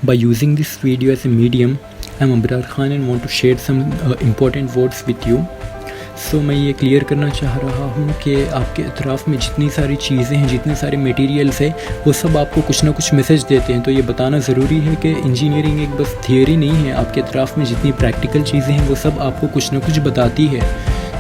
By using this video as a medium, I'm Abrar Khan and want to share some important words with you. So मैं ये clear करना चाह रहा हूँ कि आपके अतराफ़ में जितनी सारी चीज़ें हैं, जितने सारे मटेरियल्स हैं, वो सब आपको कुछ ना कुछ मैसेज देते हैं। तो ये बताना ज़रूरी है कि इंजीनियरिंग एक बस थियोरी नहीं है। आपके अतराफ़ में जितनी प्रैक्टिकल चीज़ें हैं वो सब आपको कुछ ना कुछ बताती है,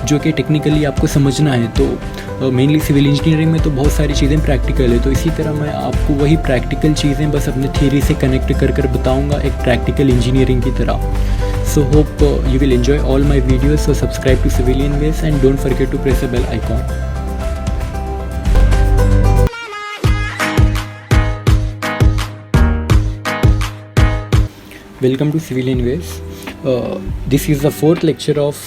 जो कि टेक्निकली आपको समझना है। तो मेनली सिविल इंजीनियरिंग में तो बहुत सारी चीज़ें प्रैक्टिकल है, तो इसी तरह मैं आपको वही प्रैक्टिकल चीज़ें बस अपने थियरी से कनेक्ट कर बताऊंगा एक प्रैक्टिकल इंजीनियरिंग की तरह। So hope you will enjoy all my videos. So subscribe to Civilian Ways and don't forget to press the bell icon. Welcome to Civilian Ways. This is the fourth lecture of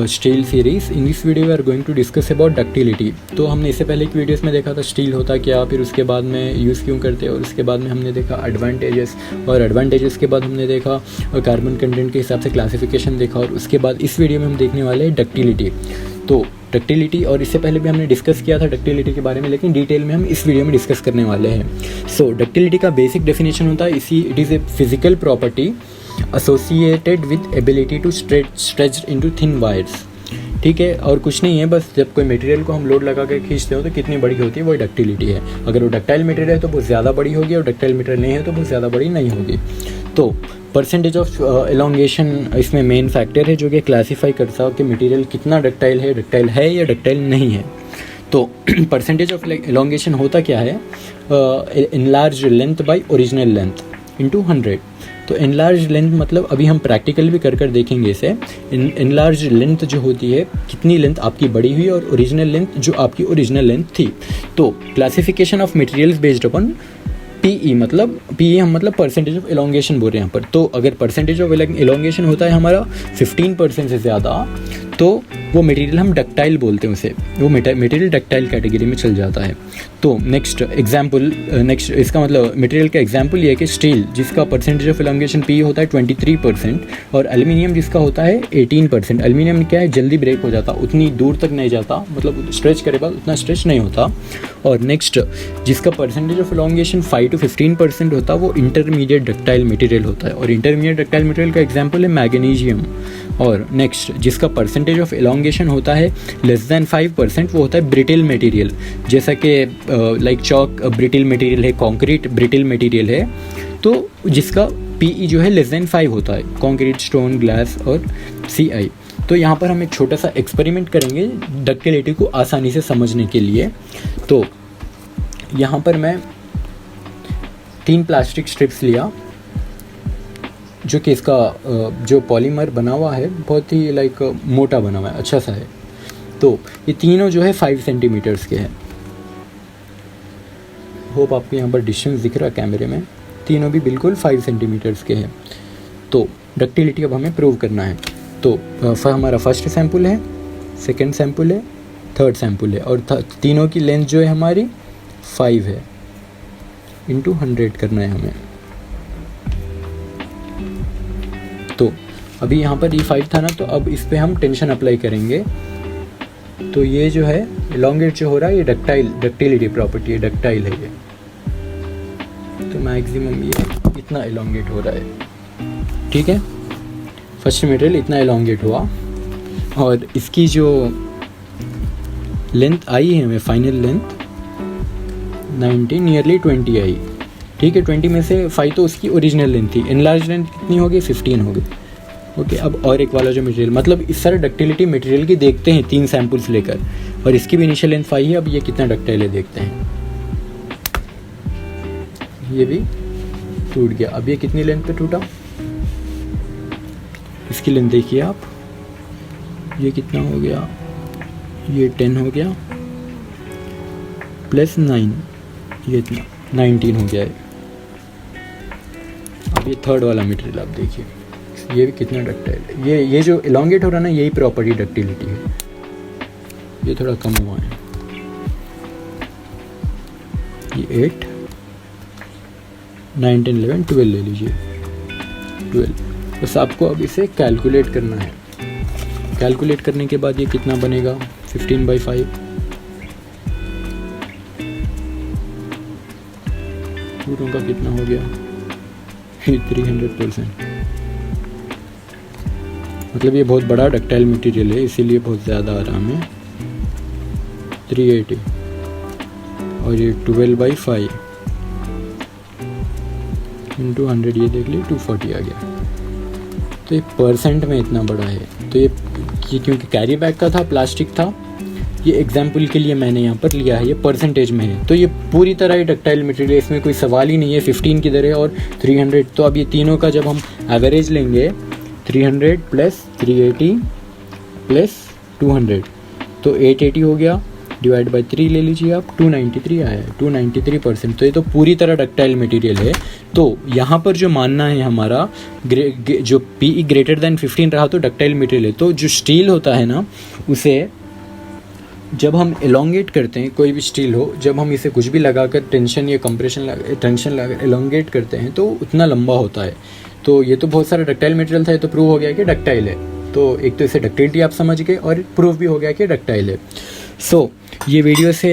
steel series. In this video we are going to discuss about ductility. तो हमने इससे पहले की videos में देखा था steel होता क्या, फिर उसके बाद में यूज़ क्यों करते हैं, और उसके बाद में हमने देखा एडवांटेजेस, और एडवांटेजेस के बाद हमने देखा कार्बन कंटेंट के हिसाब से क्लासिफिकेशन देखा, और उसके बाद इस वीडियो में हम देखने वाले हैं डक्टिलिटी। तो डक्टिलिटी, और इससे पहले भी हमने डिस्कस किया था डक्टिलिटी के बारे में, लेकिन डिटेल में हम इस वीडियो में डिस्कस करने वाले हैं। सो डक्टिलिटी का बेसिक डेफिनेशन होता है it is a physical property associated with ability to stretch into thin wires। ठीक है, और कुछ नहीं है, बस जब कोई मटेरियल को हम लोड लगा कर खींचते हो तो कितनी बड़ी होती है, वो डक्टिलिटी है। अगर वो डक्टाइल मटेरियल है तो बहुत ज़्यादा बड़ी होगी, और डक्टाइल मटेरियल नहीं है तो बहुत ज़्यादा बड़ी नहीं होगी। तो परसेंटेज ऑफ एलोंगेशन इसमें मेन फैक्टर है, जो कि क्लासीफाई करता है कि मटेरियल कितना डक्टाइल है या डक्टाइल नहीं है। तो परसेंटेज ऑफ एलोंगेशन होता क्या है, enlarge length by original length into 100। तो इनलार्ज लेंथ मतलब अभी हम प्रैक्टिकल भी कर देखेंगे इसे। इनलार्ज लेंथ जो होती है, कितनी लेंथ आपकी बड़ी हुई, और ओरिजिनल लेंथ जो आपकी ओरिजिनल लेंथ थी। तो classification of materials based upon PE, मतलब पीई हम मतलब परसेंटेज ऑफ एलोंगेशन बोल रहे हैं यहाँ पर। तो अगर परसेंटेज ऑफ एलोंगेशन होता है हमारा 15% से ज़्यादा, तो वो मटेरियल हम डक्टाइल बोलते हैं उसे, वो मटेरियल डक्टाइल कैटेगरी में चल जाता है। तो नेक्स्ट इसका मतलब मटेरियल का एग्जांपल ये है कि स्टील जिसका परसेंटेज ऑफ एलोंगेशन पी होता है 23%, और एल्युमिनियम जिसका होता है 18%। एल्युमिनियम क्या है, जल्दी ब्रेक हो जाता, उतनी दूर तक नहीं जाता, मतलब स्ट्रेच करे बाद उतना स्ट्रेच नहीं होता। और नेक्स्ट जिसका परसेंटेज ऑफ एलोंगेशन 5 to 15% होता है, वो इंटरमीडिएट डक्टाइल मटेरियल होता है, और इंटरमीडिएट डक्टाइल मटेरियल का एग्जांपल है मैग्नीशियम। और नेक्स्ट जिसका परसेंटेज ऑफ एलोंगेशन होता है लेस दैन 5%, वो होता है ब्रिटिल मटेरियल, जैसा कि लाइक चॉक ब्रिटिल मटेरियल है, कंक्रीट ब्रिटिल मटेरियल है। तो जिसका पीई जो है लेस दैन 5 होता है, कंक्रीट, स्टोन, ग्लास और सीआई। तो यहाँ पर हम एक छोटा सा एक्सपेरिमेंट करेंगे डक्टिलिटी को आसानी से समझने के लिए। तो यहाँ पर मैं 3 प्लास्टिक स्ट्रिप्स लिया, जो कि इसका जो पॉलीमर बना हुआ है बहुत ही लाइक मोटा बना हुआ है, अच्छा सा है। तो ये तीनों जो है 5 सेंटीमीटर्स के हैं। होप आपको यहाँ पर डिस्टेंस दिख रहा है कैमरे में, तीनों भी बिल्कुल 5 सेंटीमीटर्स के हैं। तो डक्टिलिटी अब हमें प्रूव करना है। तो हमारा फर्स्ट सैम्पल है, सेकेंड सैम्पल है, थर्ड सैम्पल है, और तीनों की लेंथ जो है हमारी 5 है, इंटू 100 करना है हमें। तो अभी यहाँ पर ये 5 था ना, तो अब इस पे हम टेंशन अप्लाई करेंगे। तो ये जो है एलोंगेट जो हो रहा है, ये डक्टिलिटी प्रॉपर्टी है, डक्टाइल है ये। तो मैक्सिमम ये इतना एलोंगेट हो रहा है, ठीक है। फर्स्ट मटेरियल इतना एलोंगेट हुआ, और इसकी जो लेंथ आई है हमें, फाइनल लेंथ 19 नियरली 20 आई, ठीक है। 20 में से 5 तो उसकी ओरिजिनल लेंथ थी, इनलार्ज लेंथ कितनी होगी, 15 होगी, ओके। अब और एक वाला जो मटेरियल, मतलब इस सारे डक्टिलिटी मटेरियल की देखते हैं 3 सैम्पल्स लेकर, और इसकी भी इनिशियल लेंथ 5 है। अब ये कितना डक्टाइल है देखते हैं। ये भी टूट गया। अब ये कितनी लेंथ पे टूटा, इसकी लेंथ देखिए आप, ये कितना हो गया, ये 10 हो गया, प्लस 9, ये इतना 19 हो गया है। अब ये थर्ड वाला मटेरियल आप देखिए, ये भी कितना डक्टाइल है। ये जो एलोंगेट हो रहा है ना, यही प्रॉपर्टी डक्टिलिटी है। ये थोड़ा कम हुआ है, ये 8, 9, 10, 11, 12 ले लीजिए, 12। बस आपको अब इसे कैलकुलेट करना है। कैलकुलेट करने के बाद ये कितना बनेगा, 15/5, टूटों का कितना हो गया, 300%, मतलब ये बहुत बड़ा डक्टाइल मटेरियल है, इसीलिए बहुत ज़्यादा आराम है। 380 और ये 12/5 इंटू 100, ये देख लीजिए 240 आ गया। तो ये परसेंट में इतना बड़ा है। तो ये क्योंकि कैरी बैग का था, प्लास्टिक था, ये एग्जाम्पल के लिए मैंने यहाँ पर लिया है, ये परसेंटेज में है। तो ये पूरी तरह ही डक्टाइल मटेरियल, इसमें कोई सवाल ही नहीं है। 15 किधर है और 300, तो अब ये तीनों का जब हम एवरेज लेंगे 300 प्लस 380 प्लस 200, तो 880 हो गया, डिवाइड बाई 3 ले लीजिए आप, 293 आया है, 293%। तो ये तो पूरी तरह डक्टाइल मटेरियल है। तो यहाँ पर जो मानना है हमारा, जो PE ग्रेटर देन 15 रहा तो डक्टाइल मटेरियल है। तो जो स्टील होता है ना, उसे जब हम एलोंगेट करते हैं, कोई भी स्टील हो, जब हम इसे कुछ भी लगाकर टेंशन या टेंशन लगा एलोंगेट करते हैं तो उतना लंबा होता है। तो ये तो बहुत सारा डक्टाइल मटेरियल था, ये तो प्रूव हो गया कि डक्टाइल है। तो एक तो इसे डक्टिलिटी आप समझ गए और प्रूव भी हो गया कि डक्टाइल है। सो ये वीडियो से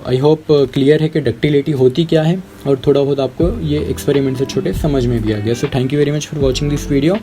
आई होप क्लियर है कि डक्टिलिटी होती क्या है, और थोड़ा बहुत आपको ये एक्सपेरिमेंट से छोटे समझ में भी आ गया। So thank you very much for watching this video.